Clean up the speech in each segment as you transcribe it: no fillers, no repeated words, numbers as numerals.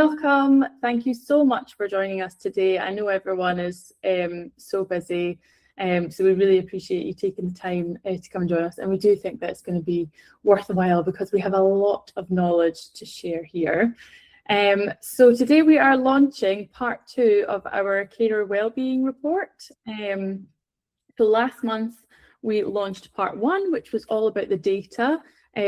Welcome. Thank you so much for joining us today. I know everyone is so busy, so we really appreciate you taking the time to come join us, and we do think that it's going to be worthwhile because we have a lot of knowledge to share here. So today we are launching part 2 of our Carer Wellbeing Report. So last month we launched part 1, which was all about the data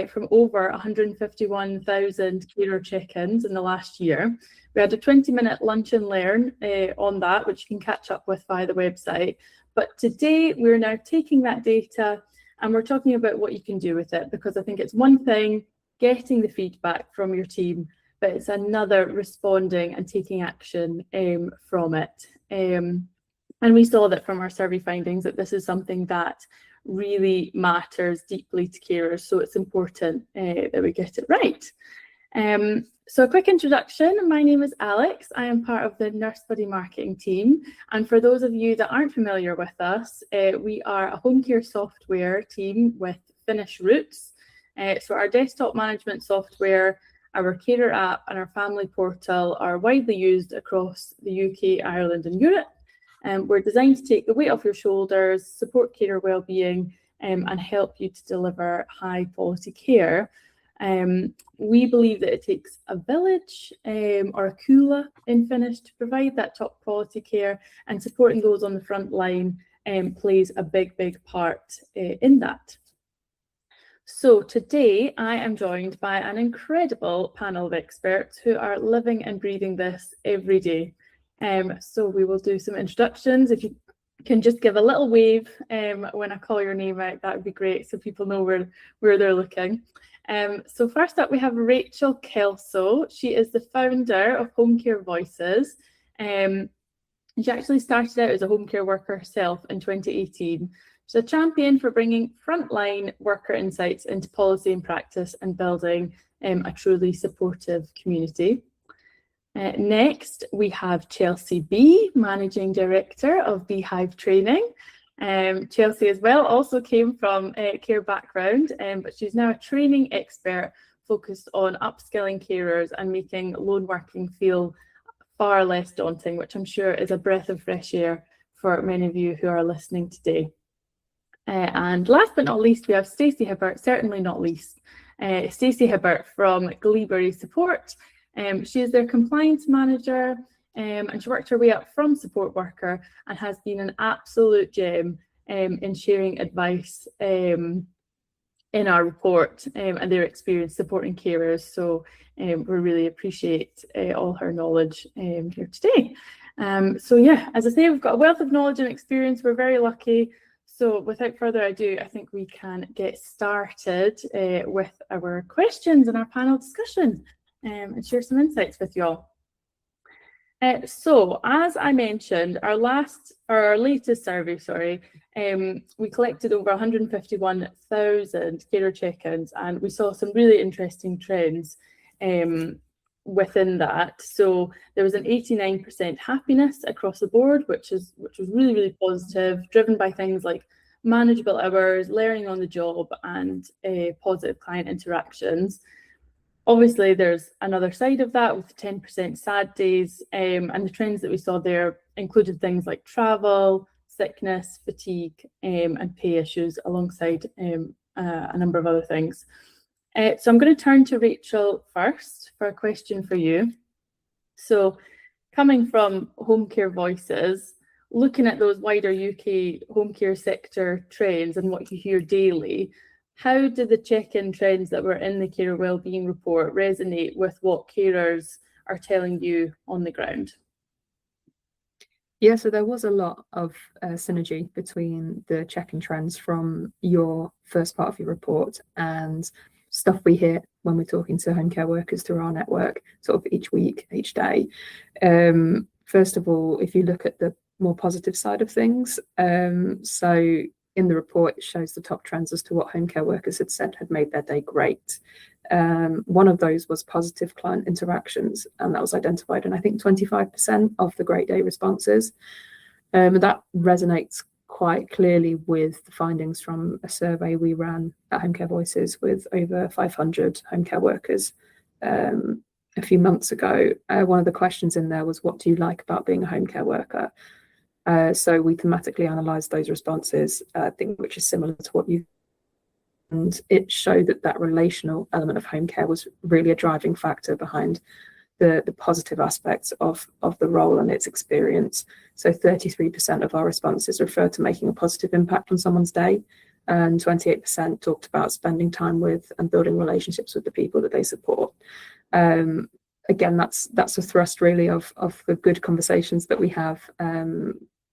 from over 151,000 carer check-ins in the last year. We had a 20-minute lunch and learn on that, which you can catch up with via the website. But today we're now taking that data and we're talking about what you can do with it, because I think it's one thing getting the feedback from your team, but it's another responding and taking action from it. And we saw that from our survey findings that this is something that really matters deeply to carers, so it's important that we get it right. So a quick introduction, my name is Alex. I am part of the Nurse Buddy marketing team, and for those of you that aren't familiar with us, we are a home care software team with Finnish roots. So our desktop management software, our carer app and our family portal are widely used across the UK, Ireland and Europe. We're designed to take the weight off your shoulders, support carer wellbeing, and help you to deliver high quality care. We believe that it takes a village or a kuula in Finnish to provide that top quality care, and supporting those on the front line plays a big part in that. So today I am joined by an incredible panel of experts who are living and breathing this every day. So we will do some introductions. If you can just give a little wave when I call your name out, that would be great, so people know where they're looking. So first up we have Rachel Kelso. She is the founder of Home Care Voices. She actually started out as a home care worker herself in 2018. She's a champion for bringing frontline worker insights into policy and practice and building a truly supportive community. Next, we have Chelsea B, Managing Director of Beehive Training. Chelsea as well also came from a care background, but she's now a training expert focused on upskilling carers and making lone working feel far less daunting, which I'm sure is a breath of fresh air for many of you who are listening today. And last but not least, we have Stacey Hibbert, certainly not least, Stacey Hibbert from Gleeberry Support. She is their compliance manager, and she worked her way up from support worker and has been an absolute gem in sharing advice in our report and their experience supporting carers. So we really appreciate all her knowledge here today. So yeah, as I say, we've got a wealth of knowledge and experience. We're very lucky. So without further ado, I think we can get started with our questions and our panel discussion. And share some insights with you all. So as I mentioned, our latest survey, we collected over 151,000 carer check-ins, and we saw some really interesting trends within that. So there was an 89% happiness across the board, which was really positive, driven by things like manageable hours, learning on the job, and positive client interactions. Obviously, there's another side of that with 10% sad days, and the trends that we saw there included things like travel, sickness, fatigue, and pay issues, alongside a number of other things. So I'm going to turn to Rachel first for a question for you. So coming from Home Care Voices, looking at those wider UK home care sector trends and what you hear daily, how did the check-in trends that were in the Carer Wellbeing Report resonate with what carers are telling you on the ground? Yeah, so there was a lot of synergy between the check-in trends from your first part of your report and stuff we hear when we're talking to home care workers through our network, sort of each week, each day. First of all, if you look at the more positive side of things, so in the report, it shows the top trends as to what home care workers had said had made their day great. One of those was positive client interactions, and that was identified in, I think, 25% of the great day responses. That resonates quite clearly with the findings from a survey we ran at Home Care Voices with over 500 home care workers a few months ago, one of the questions in there was, what do you like about being a home care worker? So we thematically analysed those responses, I think, which is similar to what you, and it showed that that relational element of home care was really a driving factor behind the positive aspects of the role and its experience. So 33% of our responses referred to making a positive impact on someone's day, and 28% talked about spending time with and building relationships with the people that they support. Again, that's a thrust really of the good conversations that we have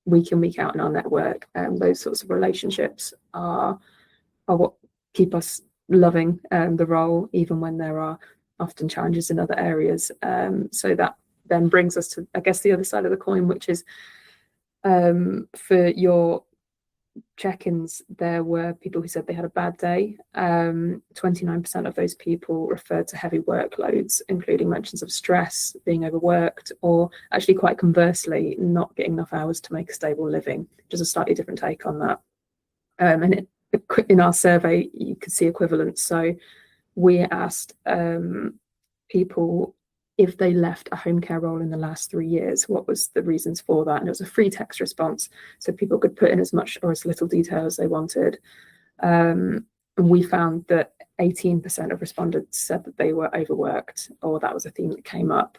week in, week out in our network. Those sorts of relationships are what keep us loving the role, even when there are often challenges in other areas. So that then brings us to, I guess, the other side of the coin, which is for your check-ins, there were people who said they had a bad day. 29% of those people referred to heavy workloads, including mentions of stress, being overworked, or actually quite conversely, not getting enough hours to make a stable living, which is a slightly different take on that. And in our survey, you could see equivalents. So we asked people if they left a home care role in the last 3 years, what was the reasons for that? And it was a free text response, so people could put in as much or as little detail as they wanted. And we found that 18% of respondents said that they were overworked, or that was a theme that came up.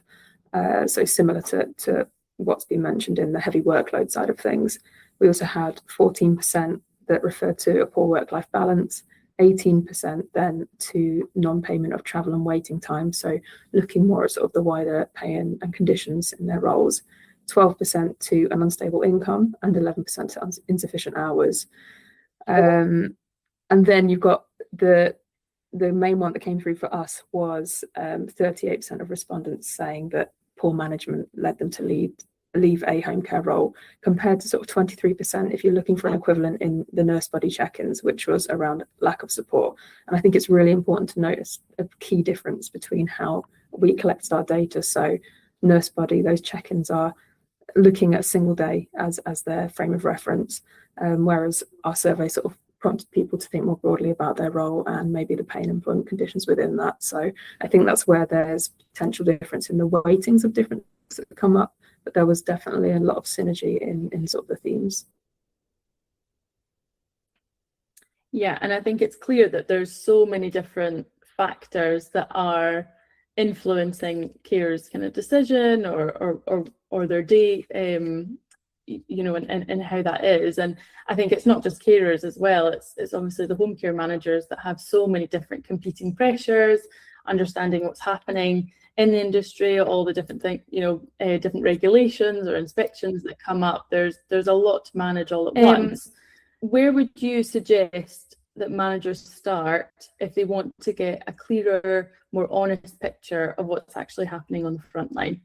So similar to what's been mentioned in the heavy workload side of things. We also had 14% that referred to a poor work-life balance, 18% then to non-payment of travel and waiting time, so looking more at sort of the wider pay and conditions in their roles, 12% to an unstable income, and 11% to insufficient hours. And then you've got the main one that came through for us was 38% of respondents saying that poor management led them to leave a home care role, compared to sort of 23% if you're looking for an equivalent in the nurse body check-ins, which was around lack of support. And I think it's really important to notice a key difference between how we collected our data. So nurse body, those check-ins are looking at a single day as their frame of reference, whereas our survey sort of prompted people to think more broadly about their role and maybe the pay and employment conditions within that. So I think that's where there's potential difference in the weightings of different things that come up, but there was definitely a lot of synergy in sort of the themes. Yeah, and I think it's clear that there's so many different factors that are influencing carers' kind of decision or their day, you know, and how that is. And I think it's not just carers as well, it's obviously the home care managers that have so many different competing pressures, understanding what's happening in the industry, all the different things, you know, different regulations or inspections that come up. There's a lot to manage all at once. Where would you suggest that managers start if they want to get a clearer, more honest picture of what's actually happening on the front line?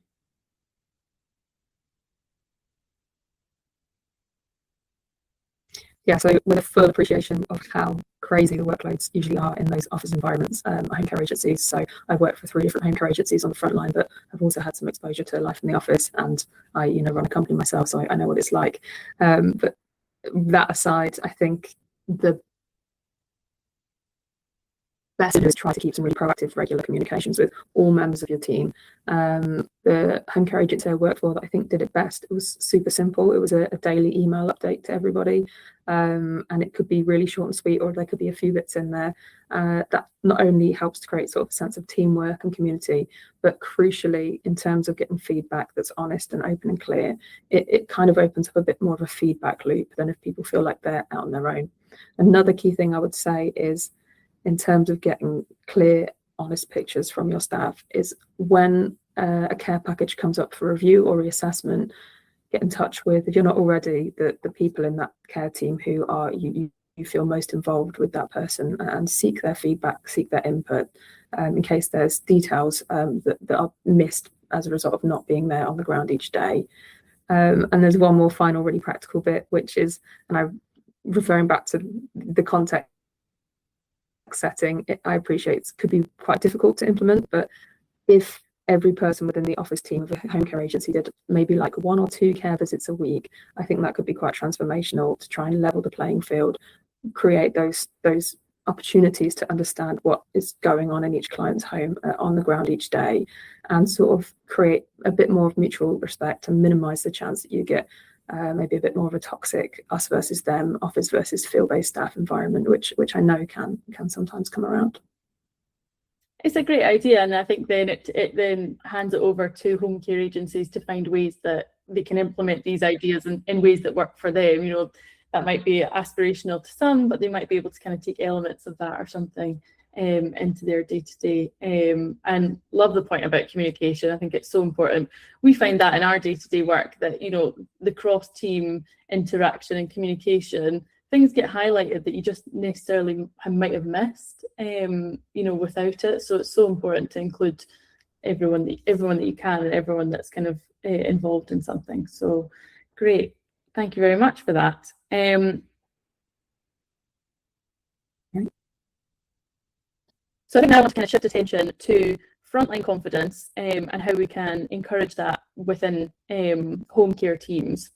Yeah, so with a full appreciation of how crazy the workloads usually are in those office environments, home care agencies. So I've worked for 3 different home care agencies on the front line, but I've also had some exposure to life in the office, and I, you know, run a company myself, so I know what it's like. But that aside, I think the best is try to keep some really proactive, regular communications with all members of your team. The home care agency I worked for that I think did it best, it was super simple. It was a daily email update to everybody, and it could be really short and sweet, or there could be a few bits in there that not only helps to create sort of a sense of teamwork and community, but crucially, in terms of getting feedback that's honest and open and clear, it kind of opens up a bit more of a feedback loop than if people feel like they're out on their own. Another key thing I would say is, in terms of getting clear, honest pictures from your staff, is when a care package comes up for review or reassessment, get in touch with, if you're not already, the people in that care team who are you feel most involved with that person, and seek their feedback, seek their input, in case there's details that are missed as a result of not being there on the ground each day. And there's one more final really practical bit, which is, and I'm referring back to the context setting, I appreciate it could be quite difficult to implement, but if every person within the office team of a home care agency did maybe like 1 or 2 care visits a week, I think that could be quite transformational to try and level the playing field, create those opportunities to understand what is going on in each client's home on the ground each day, and sort of create a bit more of mutual respect and minimize the chance that you get maybe a bit more of a toxic us versus them, office versus field-based staff environment, which I know can sometimes come around. It's a great idea, and I think then it then hands it over to home care agencies to find ways that they can implement these ideas in ways that work for them. You know, that might be aspirational to some, but they might be able to kind of take elements of that or something into their day-to-day. And love the point about communication. I think it's so important. We find that in our day-to-day work that, you know, the cross-team interaction and communication, things get highlighted that you just necessarily might have missed, you know, without it. So it's so important to include everyone that you can, and everyone that's kind of involved in something. So great, thank you very much for that. So I think now I want to kind of shift attention to frontline confidence and how we can encourage that within home care teams.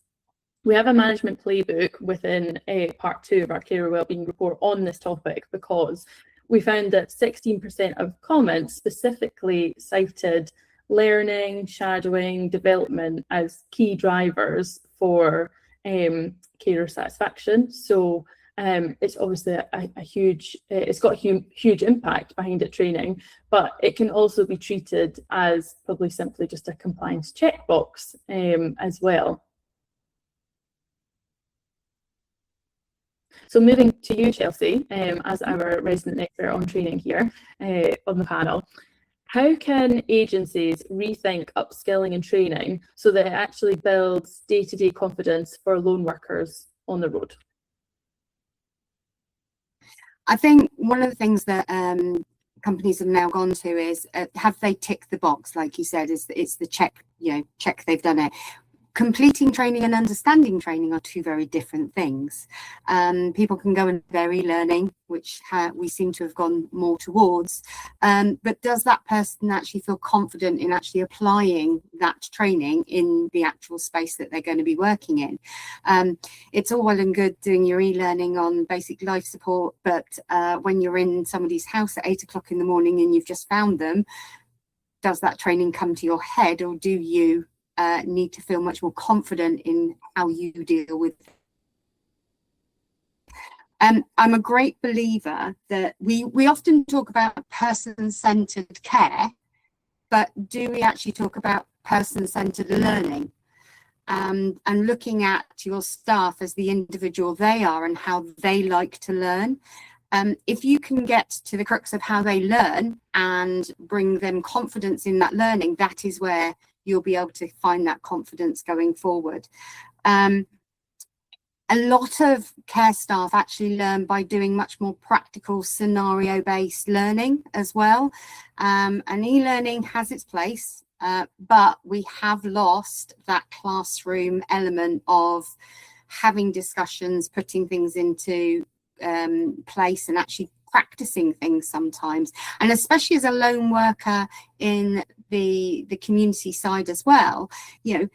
We have a management playbook within part 2 of our Carer Wellbeing Report on this topic, because we found that 16% of comments specifically cited learning, shadowing, development as key drivers for carer satisfaction. So it's obviously a huge, it's got a huge impact behind it, training, but it can also be treated as probably simply just a compliance checkbox as well. So moving to you, Chelsea, as our resident expert on training here on the panel, how can agencies rethink upskilling and training so that it actually builds day-to-day confidence for lone workers on the road? I think one of the things that companies have now gone to is have they ticked the box, like you said, it's the check, you know, check they've done it. Completing training and understanding training are two very different things. People can go and their e-learning, which we seem to have gone more towards, but does that person actually feel confident in actually applying that training in the actual space that they're going to be working in? It's all well and good doing your e-learning on basic life support, but when you're in somebody's house at 8 o'clock in the morning and you've just found them, does that training come to your head, or do you need to feel much more confident in how you deal with it? I'm a great believer that we often talk about person-centered care, but do we actually talk about person-centered learning? And looking at your staff as the individual they are and how they like to learn. If you can get to the crux of how they learn and bring them confidence in that learning, that is where you'll be able to find that confidence going forward. A lot of care staff actually learn by doing much more practical scenario-based learning as well. And e-learning has its place, but we have lost that classroom element of having discussions, putting things into place and actually practicing things sometimes. And especially as a lone worker in the community side as well, you know,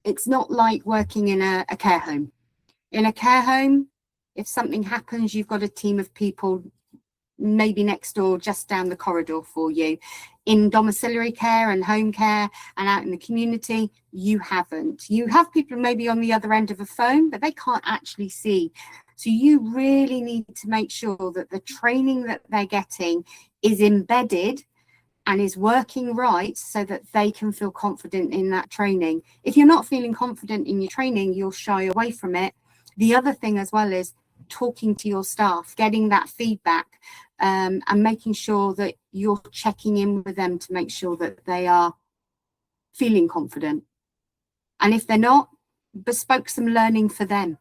it's not like working in a care home. In a care home, if something happens, you've got a team of people maybe next door, just down the corridor for you. In domiciliary care and home care and out in the community, you haven't. You have people maybe on the other end of a phone, but they can't actually see. So you really need to make sure that the training that they're getting is embedded and is working right so that they can feel confident in that training. If you're not feeling confident in your training, you'll shy away from it. The other thing as well is talking to your staff, getting that feedback, and making sure that you're checking in with them to make sure that they are feeling confident. And if they're not, bespoke some learning for them.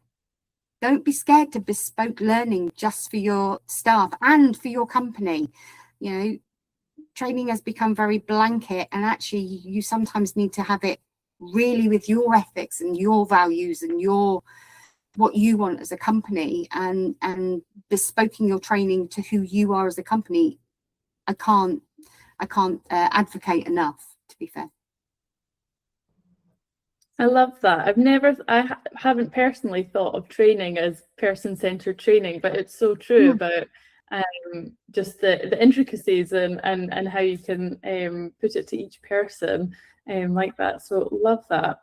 Don't be scared to bespoke learning just for your staff and for your company. You know, training has become very blanket, and actually you sometimes need to have it really with your ethics and your values and your what you want as a company, and bespoking your training to who you are as a company. I can't advocate enough, to be fair. I love that. I haven't personally thought of training as person-centered training, but it's so true about just the intricacies and how you can put it to each person like that. So love that.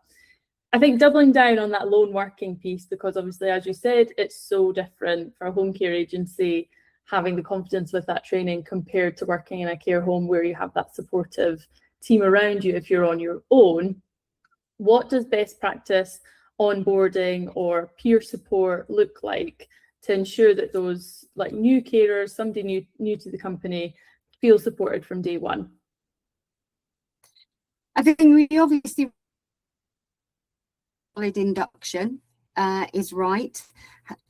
I think doubling down on that lone working piece, because obviously, as you said, it's so different for a home care agency having the confidence with that training compared to working in a care home where you have that supportive team around you if you're on your own. What does best practice onboarding or peer support look like to ensure that those like new carers, somebody new to the company, feel supported from day one? I think we obviously solid induction is right.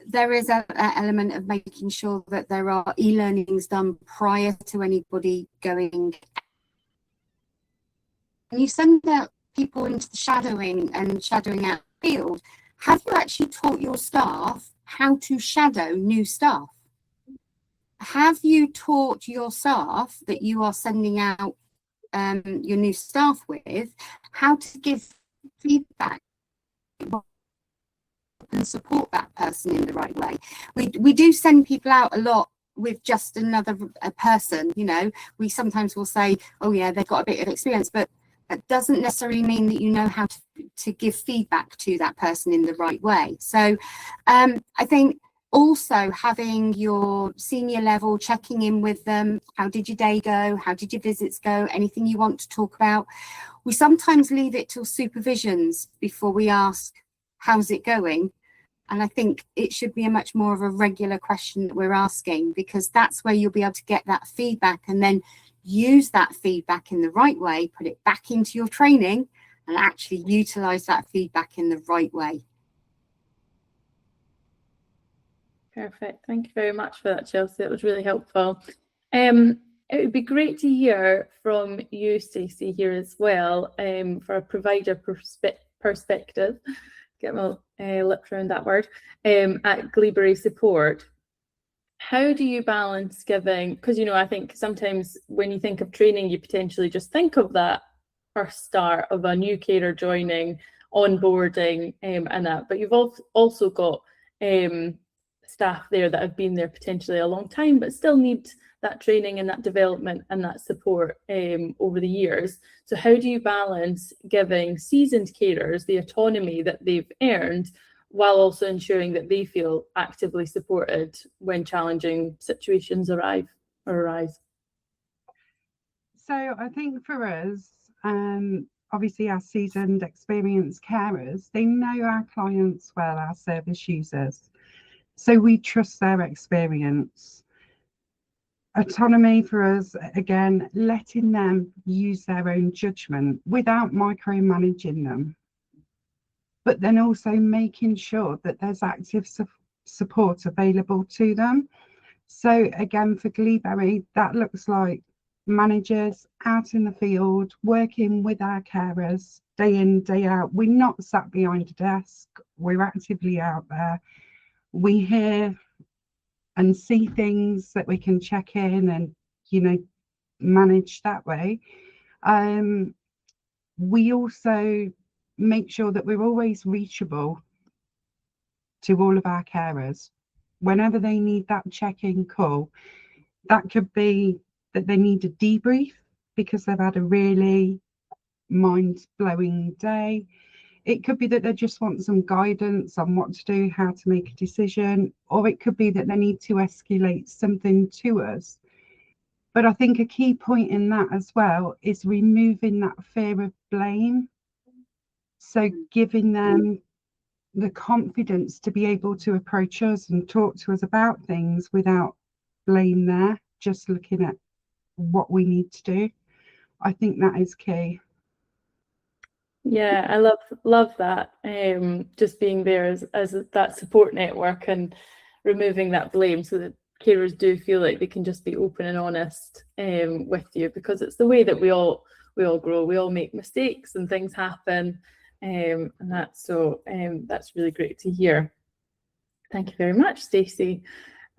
There is an element of making sure that there are e-learnings done prior to anybody going. When you send out people into the shadowing and shadowing out the field, have you actually taught your staff how to shadow new staff? Have you taught your staff that you are sending out your new staff with how to give feedback and support that person in the right way? We do send people out a lot with just another person, you know. We sometimes will say, oh yeah, they've got a bit of experience, but that doesn't necessarily mean that you know how to give feedback to that person in the right way. So I think also having your senior level checking in with them. How did your day go? How did your visits go? Anything you want to talk about? We sometimes leave it till supervisions before we ask, how's it going? And I think it should be a much more of a regular question that we're asking, because that's where you'll be able to get that feedback and then use that feedback in the right way, put it back into your training and actually utilize that feedback in the right way. Perfect. Thank you very much for that, Chelsea. It was really helpful. It would be great to hear from you, Stacey, here as well, for a provider perspective. Get my lips around that word. At Gleebury Support, how do you balance giving? Because, you know, I think sometimes when you think of training, you potentially just think of that first start of a new carer joining, onboarding, and that. But you've also got staff there that have been there potentially a long time, but still need that training and that development and that support over the years. So how do you balance giving seasoned carers the autonomy that they've earned while also ensuring that they feel actively supported when challenging situations arise? So I think for us, obviously our seasoned, experienced carers, they know our clients well, our service users. So we trust their experience. Autonomy for us, again, letting them use their own judgment without micromanaging them, but then also making sure that there's active support available to them. So again, for Gleebury, that looks like managers out in the field, working with our carers day in, day out. We're not sat behind a desk, we're actively out there. We hear and see things that we can check in and, you know, manage that way. We also make sure that we're always reachable to all of our carers whenever they need that check-in call. That could be that they need a debrief because they've had a really mind-blowing day. It could be that they just want some guidance on what to do, how to make a decision, or it could be that they need to escalate something to us. But I think a key point in that as well is removing that fear of blame. So giving them the confidence to be able to approach us and talk to us about things without blame there, just looking at what we need to do. I think that is key. Yeah, I love that. Just being there as that support network and removing that blame so that carers do feel like they can just be open and honest with you, because it's the way that we all grow. We all make mistakes and things happen, and that's really great to hear. Thank you very much, Stacey.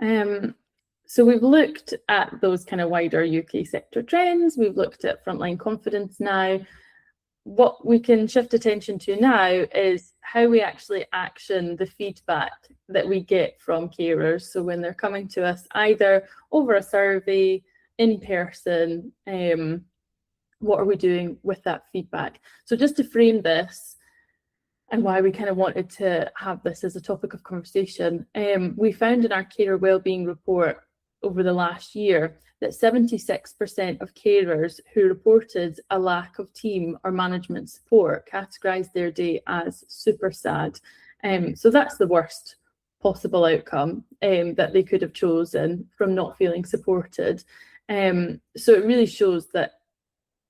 So we've looked at those kind of wider UK sector trends. We've looked at frontline confidence now. what we can shift attention to now is how we actually action the feedback that we get from carers. So when they're coming to us either over a survey, in person, what are we doing with that feedback? So just to frame this and why we kind of wanted to have this as a topic of conversation, we found in our Carer Wellbeing Report over the last year that 76% of carers who reported a lack of team or management support categorised their day as super sad. So that's the worst possible outcome that they could have chosen from not feeling supported. So it really shows that,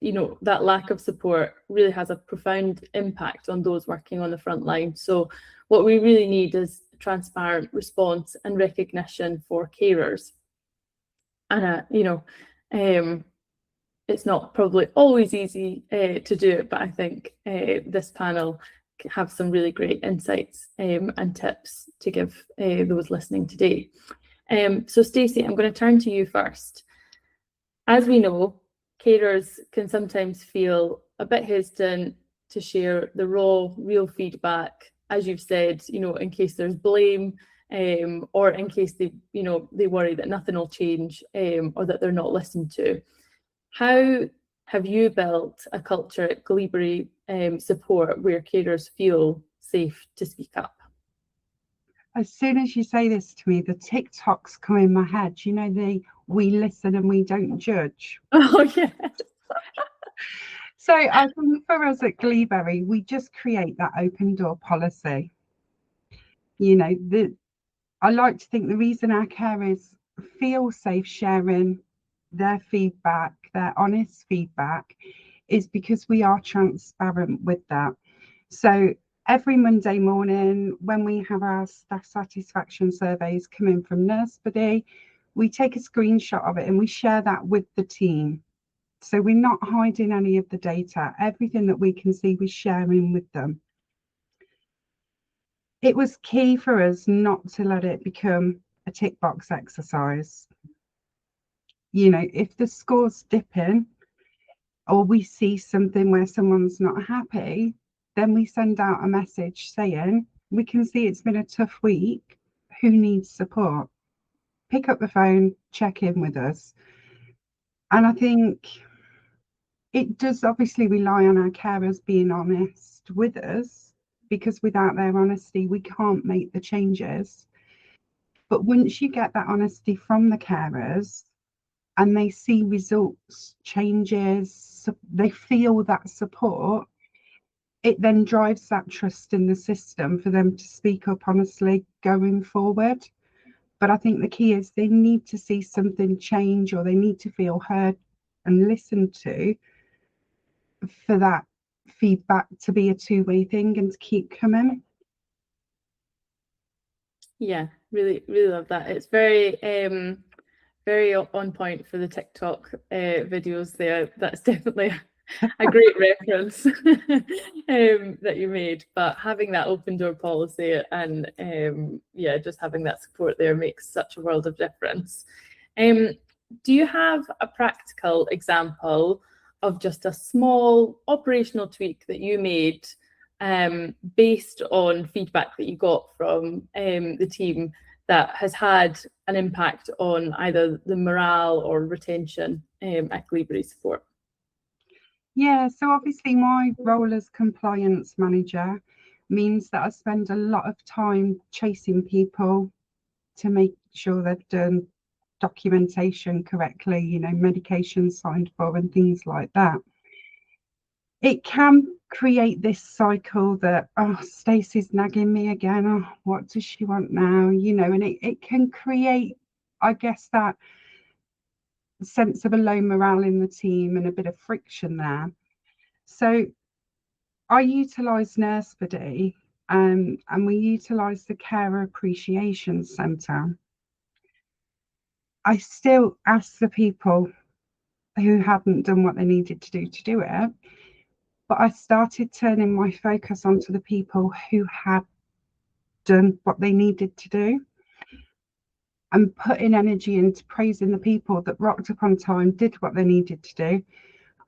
you know, that lack of support really has a profound impact on those working on the front line. So what we really need is transparent response and recognition for carers. And, you know, it's not probably always easy to do it, but I think this panel have some really great insights and tips to give those listening today. So Stacey, I'm going to turn to you first. As we know, carers can sometimes feel a bit hesitant to share the raw, real feedback, as you've said, you know, in case there's blame, or in case they worry that nothing will change, or that they're not listened to. How have you built a culture at Glebary Support where carers feel safe to speak up? As soon as you say this to me, the TikToks come in my head. You know, we listen and we don't judge. Oh, yeah. So I think for us at Glebary, we just create that open door policy. You know, I like to think the reason our carers feel safe sharing their feedback, their honest feedback, is because we are transparent with that. So every Monday morning, when we have our staff satisfaction surveys come in from Nursebody, we take a screenshot of it and we share that with the team. So we're not hiding any of the data. Everything that we can see, we're sharing with them. It was key for us not to let it become a tick box exercise. You know, if the score's dipping or we see something where someone's not happy, then we send out a message saying, we can see it's been a tough week. Who needs support? Pick up the phone, check in with us. And I think it does obviously rely on our carers being honest with us, because without their honesty, we can't make the changes. But once you get that honesty from the carers and they see results, changes, they feel that support, it then drives that trust in the system for them to speak up honestly going forward. But I think the key is they need to see something change, or they need to feel heard and listened to, for that feedback to be a two-way thing and to keep coming. Yeah, really love that. It's very very on point for the TikTok videos there. That's definitely a great reference that you made. But having that open door policy and yeah, just having that support there makes such a world of difference. Do you have a practical example of just a small operational tweak that you made based on feedback that you got from the team that has had an impact on either the morale or retention at Glebary Support? Yeah, so obviously my role as compliance manager means that I spend a lot of time chasing people to make sure they've done documentation correctly, you know, medication signed for and things like that. It can create this cycle that, oh, Stacey's nagging me again. Oh, what does she want now? You know, and it can create, I guess, that sense of a low morale in the team and a bit of friction there. So I utilise Nursebody and we utilise the Carer Appreciation Centre. I still ask the people who hadn't done what they needed to do it, but I started turning my focus onto the people who had done what they needed to do, and putting energy into praising the people that rocked up on time, did what they needed to do,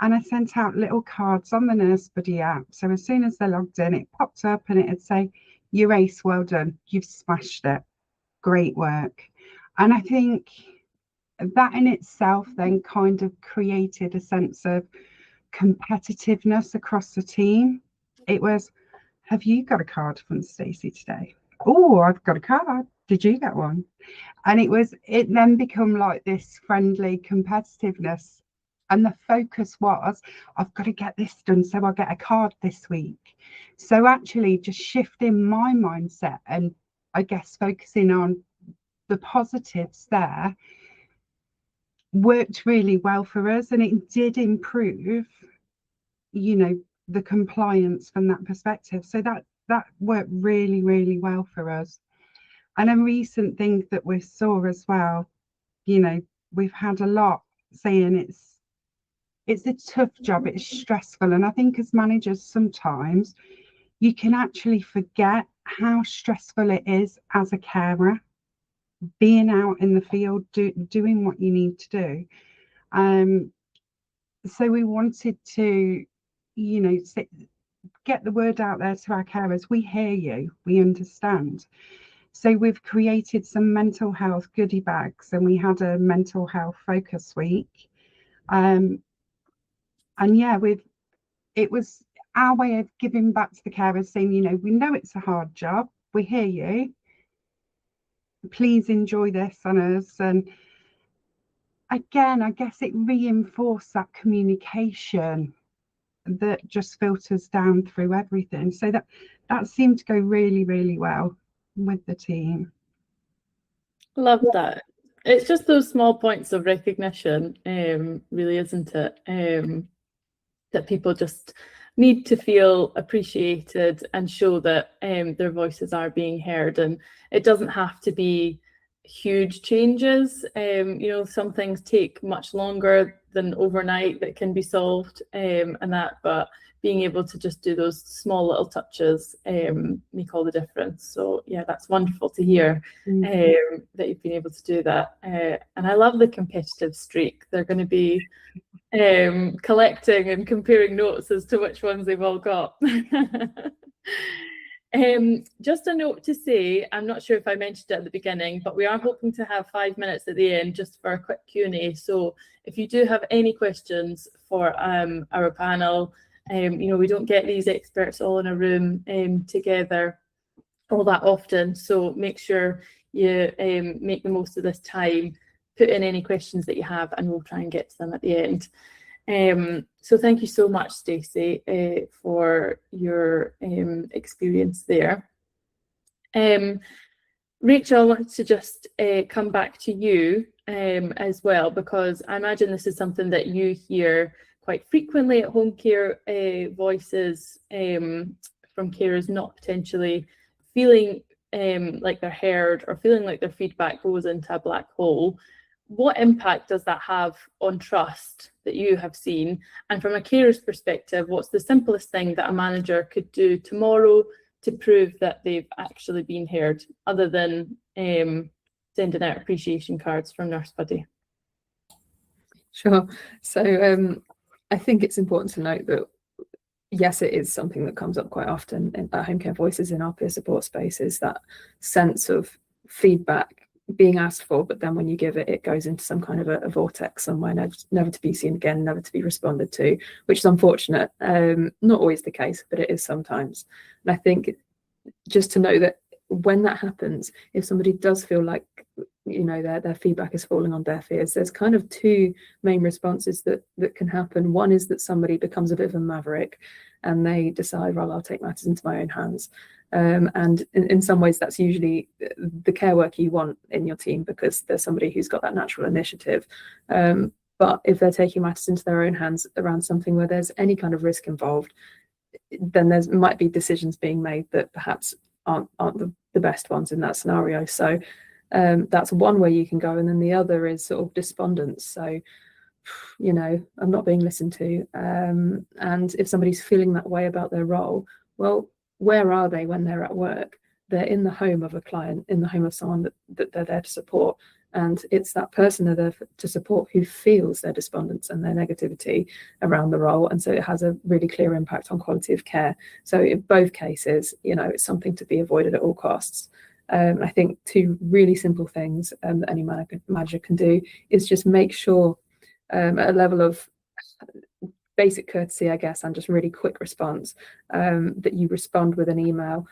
And I sent out little cards on the Nurse Buddy app. So as soon as they logged in, it popped up and it'd say, "You're ace, well done. You've smashed it. Great work." And I think that in itself then kind of created a sense of competitiveness across the team. It was, "Have you got a card from Stacey today? Oh, I've got a card. Did you get one?" And it then become like this friendly competitiveness. And the focus was, "I've got to get this done so I'll get a card this week." So actually just shifting my mindset and I guess focusing on the positives there worked really well for us, and it did improve, the compliance from that perspective. So that worked really, really well for us. And a recent thing that we saw as well, we've had a lot saying it's a tough job, it's stressful. And I think as managers, sometimes you can actually forget how stressful it is as a carer, being out in the field, doing what you need to do. So we wanted to, get the word out there to our carers. We hear you, we understand. So we've created some mental health goodie bags, and we had a mental health focus week. And yeah, it was our way of giving back to the carers, saying, we know it's a hard job, we hear you, please enjoy this on us. And again, I guess it reinforced that communication that just filters down through everything. So that seemed to go really, really well with the team. Love that. It's just those small points of recognition, really, isn't it? That people just need to feel appreciated and show that their voices are being heard. And it doesn't have to be huge changes. Some things take much longer than overnight that can be solved, but being able to just do those small little touches make all the difference. So yeah, that's wonderful to hear that you've been able to do that. And I love the competitive streak. They're going to be collecting and comparing notes as to which ones they've all got. Just a note to say, I'm not sure if I mentioned it at the beginning, but we are hoping to have 5 minutes at the end just for a quick Q&A. So if you do have any questions for our panel, we don't get these experts all in a room together all that often. So make sure you make the most of this time, put in any questions that you have, and we'll try and get to them at the end. So thank you so much, Stacey, for your experience there. Rachel, I wanted to just come back to you as well, because I imagine this is something that you hear quite frequently at home care, voices from carers not potentially feeling like they're heard or feeling like their feedback goes into a black hole. What impact does that have on trust that you have seen? And from a carer's perspective, what's the simplest thing that a manager could do tomorrow to prove that they've actually been heard, other than sending out appreciation cards from Nurse Buddy? Sure. So I think it's important to note that, yes, it is something that comes up quite often in home care voices in our peer support spaces, that sense of feedback being asked for, but then when you give it, it goes into some kind of a vortex somewhere, never to be seen again, never to be responded to, which is unfortunate. Not always the case, but it is sometimes. And I think just to know that when that happens, if somebody does feel like their feedback is falling on deaf ears, there's kind of two main responses that can happen. One is that somebody becomes a bit of a maverick and they decide, well, I'll take matters into my own hands. And in some ways, that's usually the care worker you want in your team, because there's somebody who's got that natural initiative. But if they're taking matters into their own hands around something where there's any kind of risk involved, then there might be decisions being made that perhaps aren't the best ones in that scenario. So that's one way you can go. And then the other is sort of despondence. So, I'm not being listened to. And if somebody's feeling that way about their role, well, where are they when they're at work? They're in the home of a client, in the home of someone that they're there to support. And it's that person there to support who feels their despondence and their negativity around the role. And so it has a really clear impact on quality of care. So in both cases, it's something to be avoided at all costs. I think two really simple things that any manager can do is just make sure at a level of basic courtesy, I guess, and just really quick response, that you respond with an email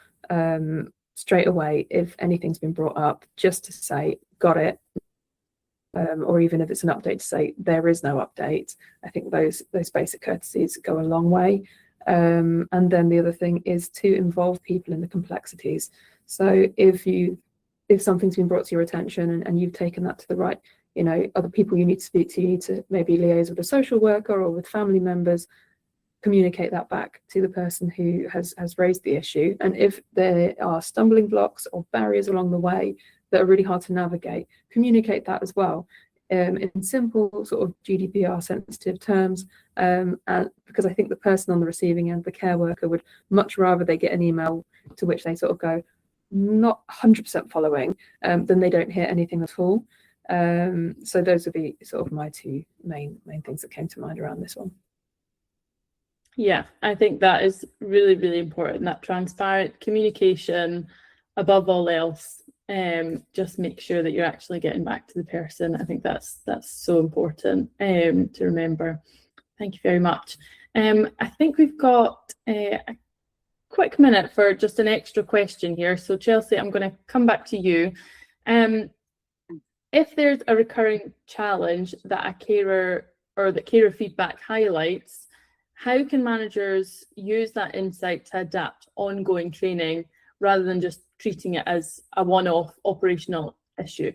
straight away if anything's been brought up, just to say, got it. Or even if it's an update, to say there is no update. I think those basic courtesies go a long way. And then the other thing is to involve people in the complexities. So if something's been brought to your attention and you've taken that to the right, other people you need to speak to, you need to maybe liaise with a social worker or with family members, communicate that back to the person who has raised the issue. And if there are stumbling blocks or barriers along the way that are really hard to navigate, communicate that as well, in simple sort of GDPR sensitive terms, and because I think the person on the receiving end, the care worker, would much rather they get an email to which they sort of go, not 100% following, than they don't hear anything at all. So those would be sort of my two main things that came to mind around this one. Yeah, I think that is really, really important, that transparent communication above all else. Just make sure that you're actually getting back to the person. I think that's so important to remember. Thank you very much. I think we've got a quick minute for just an extra question here. So Chelsea, I'm going to come back to you. If there's a recurring challenge that a carer or that carer feedback highlights, how can managers use that insight to adapt ongoing training rather than just treating it as a one-off operational issue?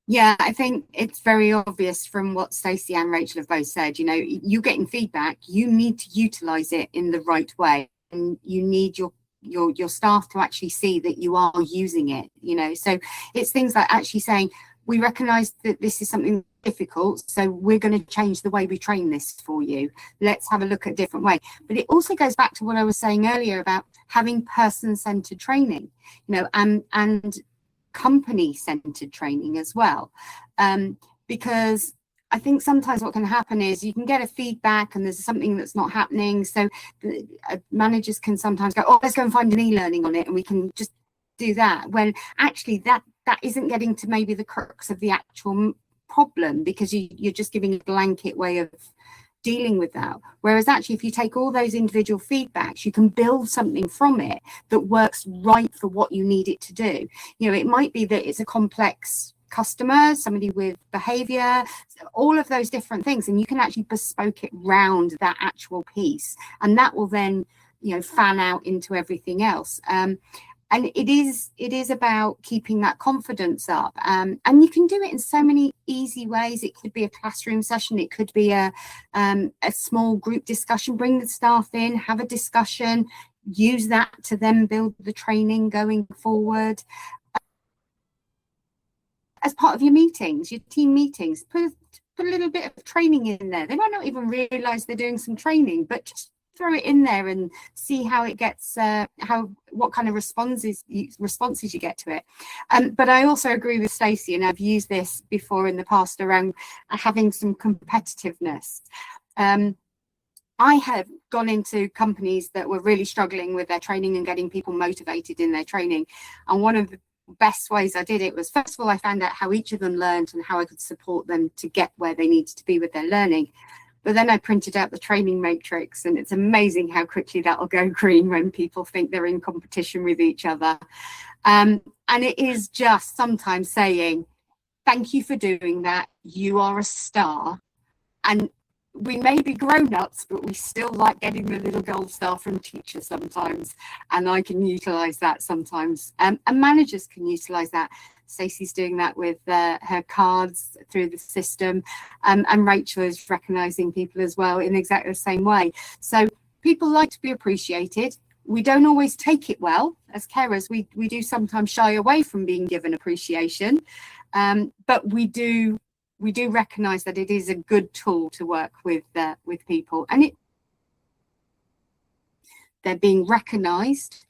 Yeah, I think it's very obvious from what Stacey and Rachel have both said. You're getting feedback, you need to utilize it in the right way, and you need your staff to actually see that you are using it. So it's things like actually saying, we recognize that this is something difficult, so we're going to change the way we train this for you. Let's have a look at a different way. But it also goes back to what I was saying earlier about having person-centered training, and company-centered training as well. Because I think sometimes what can happen is you can get a feedback and there's something that's not happening. So managers can sometimes go, oh, let's go and find an e-learning on it and we can just do that, when actually that isn't getting to maybe the crux of the actual problem, because you're just giving a blanket way of dealing with that. Whereas actually, if you take all those individual feedbacks, you can build something from it that works right for what you need it to do. It might be that it's a complex customer, somebody with behavior, all of those different things, and you can actually bespoke it round that actual piece, and that will then fan out into everything else. And it is about keeping that confidence up, and you can do it in so many easy ways. It could be a classroom session, it could be a small group discussion. Bring the staff in, have a discussion, use that to then build the training going forward. As part of your meetings, your team meetings, put a little bit of training in there. They might not even realise they're doing some training, but just throw it in there and see how it gets, what kind of responses you get to it. But I also agree with Stacey, and I've used this before in the past around having some competitiveness. I have gone into companies that were really struggling with their training and getting people motivated in their training, and one of the best ways I did it was, first of all, I found out how each of them learned and how I could support them to get where they needed to be with their learning. But then I printed out the training matrix, and it's amazing how quickly that'll go green when people think they're in competition with each other. And it is just sometimes saying, thank you for doing that. You are a star. And we may be grown-ups, but we still like getting the little gold star from teachers sometimes. And I can utilize that sometimes. And managers can utilize that. Stacey's doing that with her cards through the system, and Rachel is recognizing people as well in exactly the same way. So people like to be appreciated. We don't always take it well as carers. We do sometimes shy away from being given appreciation, but we do recognize that it is a good tool to work with people, and they're being recognized,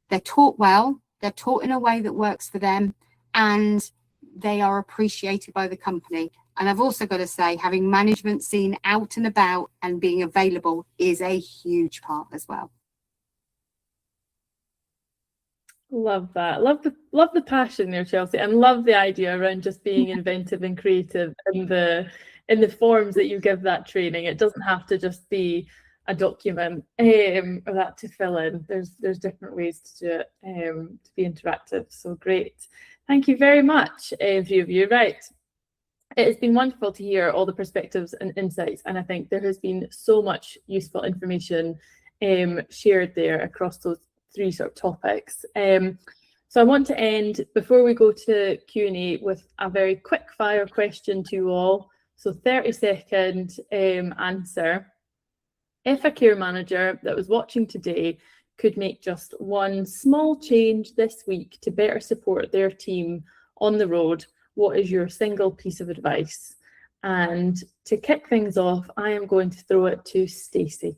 they're taught well, they're taught in a way that works for them, and they are appreciated by the company. And I've also got to say, having management seen out and about and being available is a huge part as well. Love that. Love the passion there, Chelsea, and love the idea around just being inventive and creative in the forms that you give that training. It doesn't have to just be a document or that to fill in. There's different ways to do it to be interactive. So great. Thank you very much, few of you. Right. It has been wonderful to hear all the perspectives and insights, and I think there has been so much useful information shared there across those three sort of topics. So I want to end, before we go to Q&A, with a very quick fire question to you all. So 30-second answer. If a care manager that was watching today could make just one small change this week to better support their team on the road, what is your single piece of advice? And to kick things off, I am going to throw it to Stacey.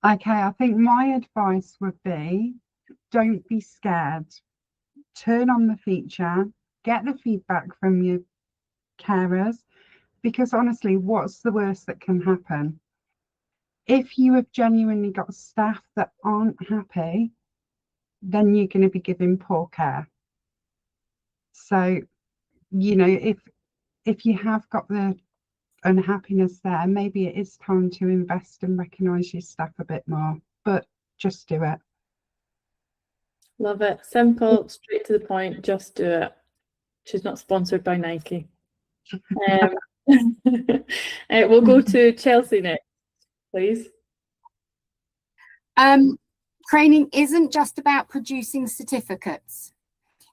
Okay, I think my advice would be, don't be scared. Turn on the feature, get the feedback from your carers, because honestly, what's the worst that can happen? If you have genuinely got staff that aren't happy, then you're going to be giving poor care. So, you know, if you have got the unhappiness there, maybe it is time to invest and recognise your staff a bit more, but just do it. Love it. Simple, straight to the point, just do it. She's not sponsored by Nike. We'll go to Chelsea next, please. Training isn't just about producing certificates.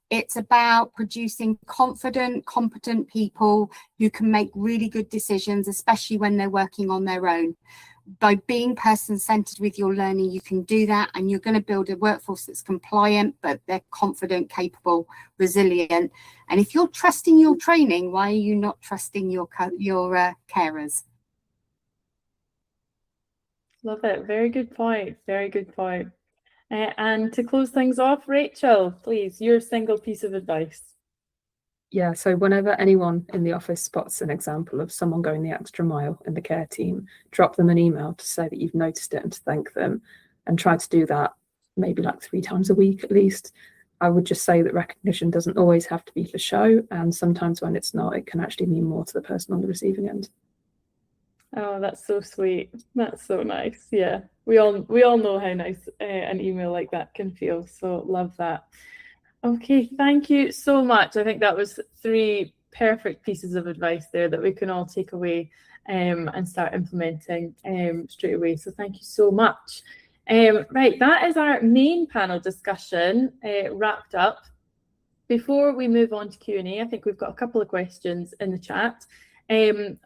It's about producing confident, competent people who can make really good decisions, especially when they're working on their own. By being person-centered with your learning, you can do that, and you're going to build a workforce that's compliant, but they're confident, capable, resilient. And if you're trusting your training, why are you not trusting your carers? Love it. Very good point. Very good point. And to close things off, Rachel, please, your single piece of advice. Yeah, so whenever anyone in the office spots an example of someone going the extra mile in the care team, drop them an email to say that you've noticed it and to thank them, and try to do that maybe like 3 times a week at least. I would just say that recognition doesn't always have to be for show, and sometimes when it's not, it can actually mean more to the person on the receiving end. Oh, that's so sweet. That's so nice. Yeah, we all know how nice an email like that can feel. So love that. Okay, thank you so much. I think that was 3 perfect pieces of advice there that we can all take away and start implementing straight away. So thank you so much. Right, that is our main panel discussion wrapped up. Before we move on to Q&A, I think we've got a couple of questions in the chat.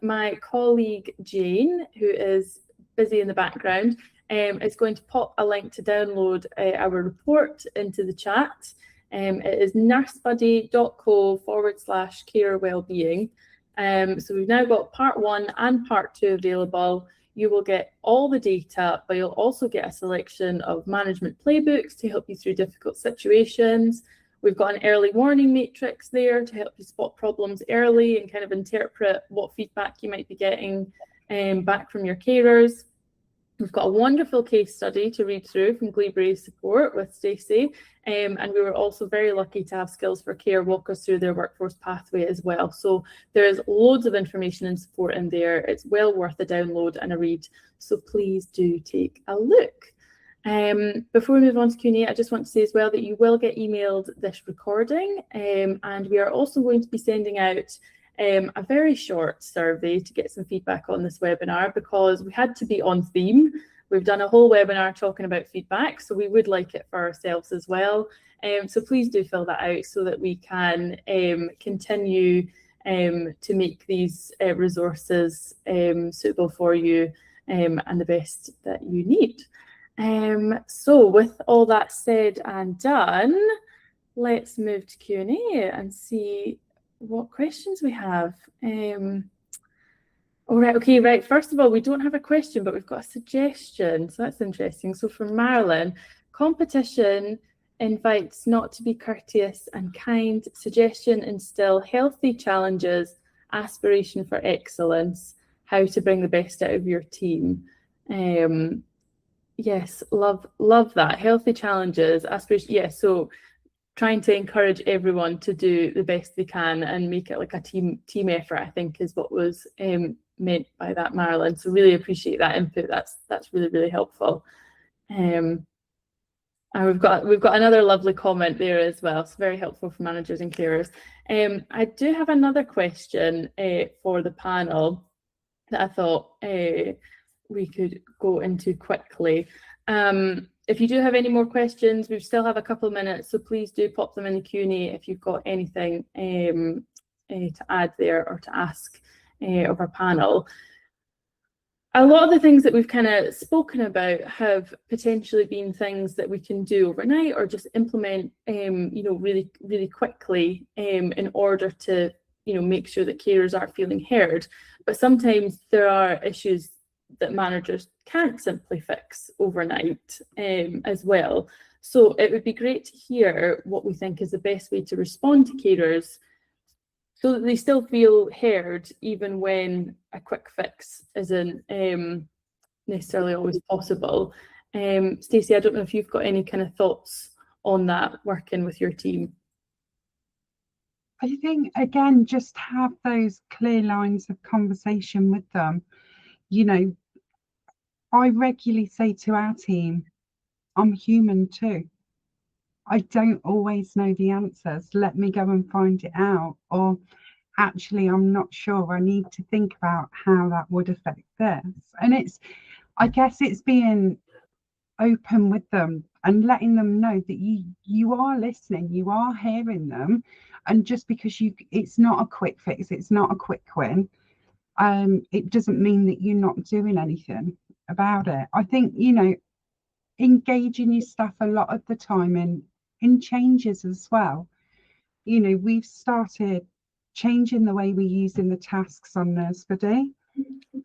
My colleague Jane, who is busy in the background, is going to pop a link to download our report into the chat. It is nursebuddy.co/carer wellbeing. So we've now got part 1 and part 2 available. You will get all the data, but you'll also get a selection of management playbooks to help you through difficult situations. We've got an early warning matrix there to help you spot problems early and kind of interpret what feedback you might be getting back from your carers. We've got a wonderful case study to read through from Gleeberry's support with Stacey, and we were also very lucky to have Skills for Care walk us through their workforce pathway as well. So there's loads of information and support in there. It's well worth a download and a read, so please do take a look. Before we move on to Q&A, I just want to say as well that you will get emailed this recording, and we are also going to be sending out a very short survey to get some feedback on this webinar, because we had to be on theme. We've done a whole webinar talking about feedback, so we would like it for ourselves as well. So please do fill that out so that we can continue to make these resources suitable for you and the best that you need. So with all that said and done, let's move to Q&A and see what questions we have. All right, okay, right. First of all, we don't have a question, but we've got a suggestion. So that's interesting. So from Marilyn, competition invites not to be courteous and kind. Suggestion: instill healthy challenges, aspiration for excellence, how to bring the best out of your team. Yes, love that. Healthy challenges, aspiration. Yes, so trying to encourage everyone to do the best they can and make it like a team effort, I think, is what was meant by that, Marilyn. So really appreciate that input. That's really helpful. And we've got another lovely comment there as well. It's very helpful for managers and carers. I do have another question for the panel that I thought we could go into quickly. If you do have any more questions, we still have a couple of minutes, so please do pop them in the Q&A if you've got anything to add there or to ask of our panel. A lot of the things that we've kind of spoken about have potentially been things that we can do overnight or just implement, really quickly in order to, make sure that carers are feeling heard. But sometimes there are issues that managers can't simply fix overnight as well. So it would be great to hear what we think is the best way to respond to carers so that they still feel heard, even when a quick fix isn't necessarily always possible. Stacey, I don't know if you've got any kind of thoughts on that, working with your team. I think, again, just have those clear lines of conversation with them. I regularly say to our team, I'm human too. I don't always know the answers. Let me go and find it out. Or actually, I'm not sure. I need to think about how that would affect this. And I guess it's being open with them and letting them know that you are listening, you are hearing them. And just because it's not a quick fix, it's not a quick win, it doesn't mean that you're not doing anything about it. I think, engaging your staff a lot of the time in changes as well. We've started changing the way we're using the tasks on Nurse Buddy,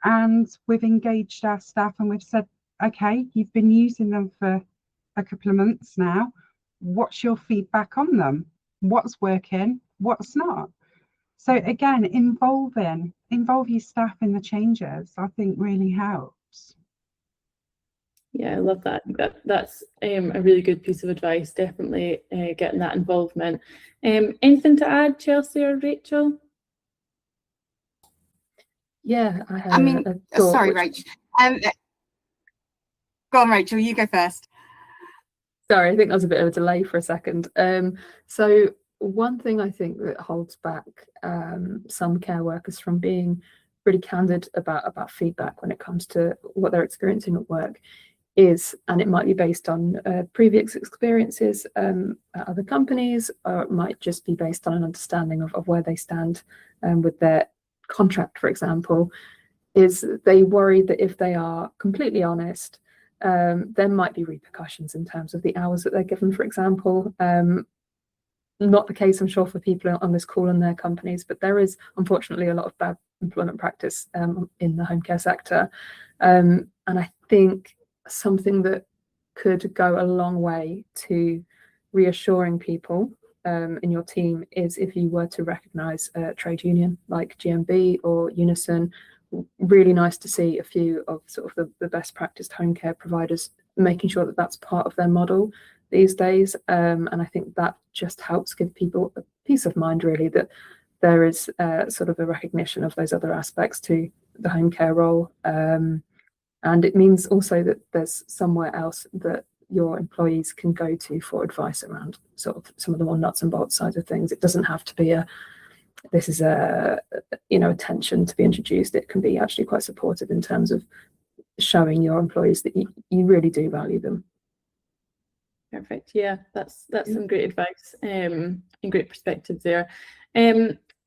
and we've engaged our staff and we've said, okay, you've been using them for a couple of months now. What's your feedback on them? What's working? What's not? So again, involve your staff in the changes, I think really helps. Yeah, I love that. That's a really good piece of advice. Definitely getting that involvement. Anything to add, Chelsea or Rachel? Yeah, sorry, Rachel. Go on, Rachel, you go first. Sorry, I think there was a bit of a delay for a second. So one thing I think that holds back some care workers from being really candid about feedback when it comes to what they're experiencing at work is, and it might be based on previous experiences at other companies, or it might just be based on an understanding of where they stand with their contract, for example, is they worry that if they are completely honest, there might be repercussions in terms of the hours that they're given, for example. Not the case, I'm sure, for people on this call and their companies, but there is unfortunately a lot of bad employment practice in the home care sector. And I think something that could go a long way to reassuring people in your team is if you were to recognise a trade union like GMB or Unison. Really nice to see a few of sort of the best practiced home care providers making sure that that's part of their model these days. And I think that just helps give people a peace of mind, really, that there is sort of a recognition of those other aspects to the home care role. And it means also that there's somewhere else that your employees can go to for advice around sort of some of the more nuts and bolts side of things. It doesn't have to be this is a tension to be introduced. It can be actually quite supportive in terms of showing your employees that you really do value them. Perfect. Yeah, that's some great advice and great perspective there.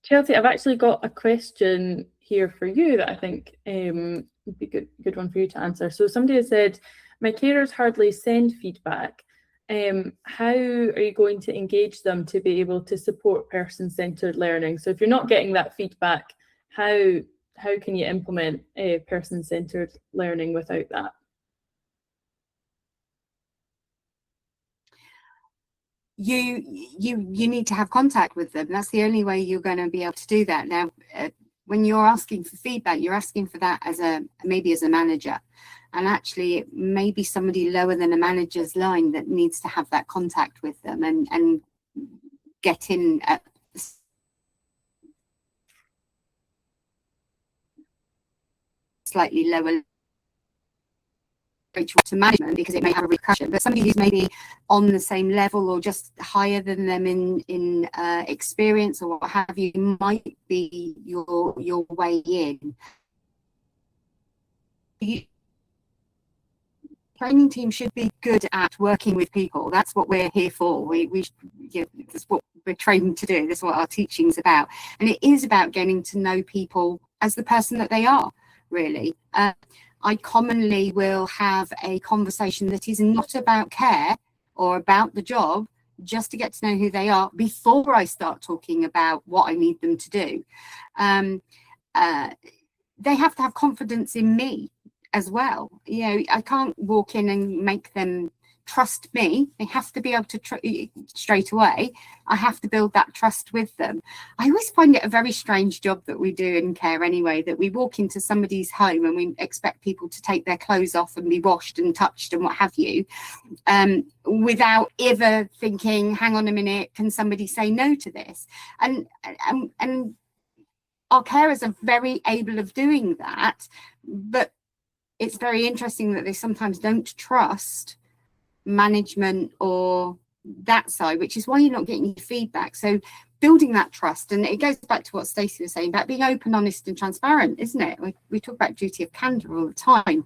Chelsea, I've actually got a question here for you that I think would be good one for you to answer. So somebody has said, my carers hardly send feedback. How are you going to engage them to be able to support person-centered learning? So if you're not getting that feedback, how can you implement person-centered learning without that? you need to have contact with them. That's the only way you're going to be able to do that. Now, when you're asking for feedback, you're asking for that as maybe as a manager, and actually it may be somebody lower than a manager's line that needs to have that contact with them and get in at slightly lower to management, because it may have a repercussion. But somebody who's maybe on the same level or just higher than them in experience or what have you, might be your way in. Training team should be good at working with people. That's what we're here for. That's what we're trained to do. That's what our teaching's about. And it is about getting to know people as the person that they are, really. I commonly will have a conversation that is not about care or about the job, just to get to know who they are before I start talking about what I need them to do. They have to have confidence in me as well. I can't walk in and make them trust me. They have to be able to straight away. I have to build that trust with them. I always find it a very strange job that we do in care anyway, that we walk into somebody's home and we expect people to take their clothes off and be washed and touched and what have you, without ever thinking, hang on a minute, can somebody say no to this? And our carers are very able of doing that, but it's very interesting that they sometimes don't trust management or that side, which is why you're not getting feedback. So building that trust, and it goes back to what Stacey was saying about being open, honest and transparent, isn't it? We talk about duty of candor all the time,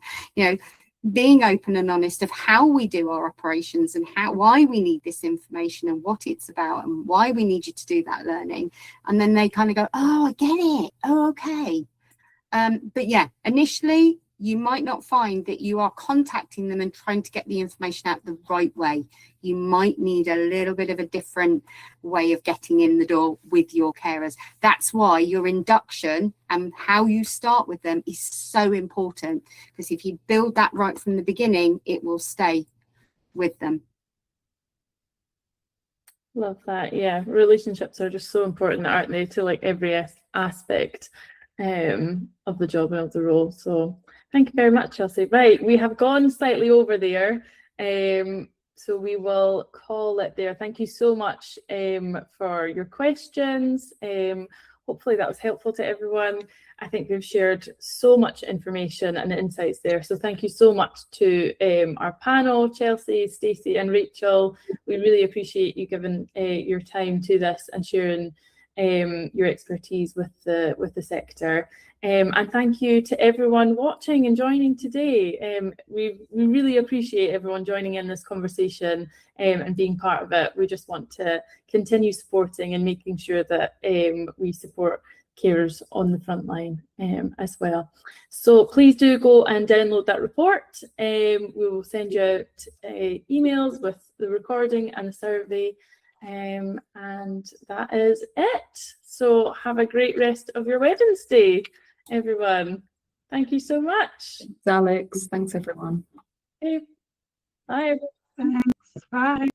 being open and honest of how we do our operations and why we need this information and what it's about and why we need you to do that learning. And then they kind of go, oh, I get it. Oh, okay. But yeah, initially you might not find that you are contacting them and trying to get the information out the right way. You might need a little bit of a different way of getting in the door with your carers. That's why your induction and how you start with them is so important, because if you build that right from the beginning, it will stay with them. Love that. Yeah, relationships are just so important, aren't they, to like every aspect of the job and of the role. So thank you very much, Chelsea. Right, we have gone slightly over there, so we will call it there. Thank you so much for your questions. Hopefully that was helpful to everyone. I think we've shared so much information and insights there. So thank you so much to our panel, Chelsea, Stacey and Rachel. We really appreciate you giving your time to this and sharing your expertise with the sector. And thank you to everyone watching and joining today. We really appreciate everyone joining in this conversation and being part of it. We just want to continue supporting and making sure that we support carers on the front line as well. So please do go and download that report. We will send you out emails with the recording and the survey. And that is it. So have a great rest of your Wednesday, everyone. Thank you so much. Thanks, Alex. Thanks, everyone. Okay. Bye. Thanks. Bye.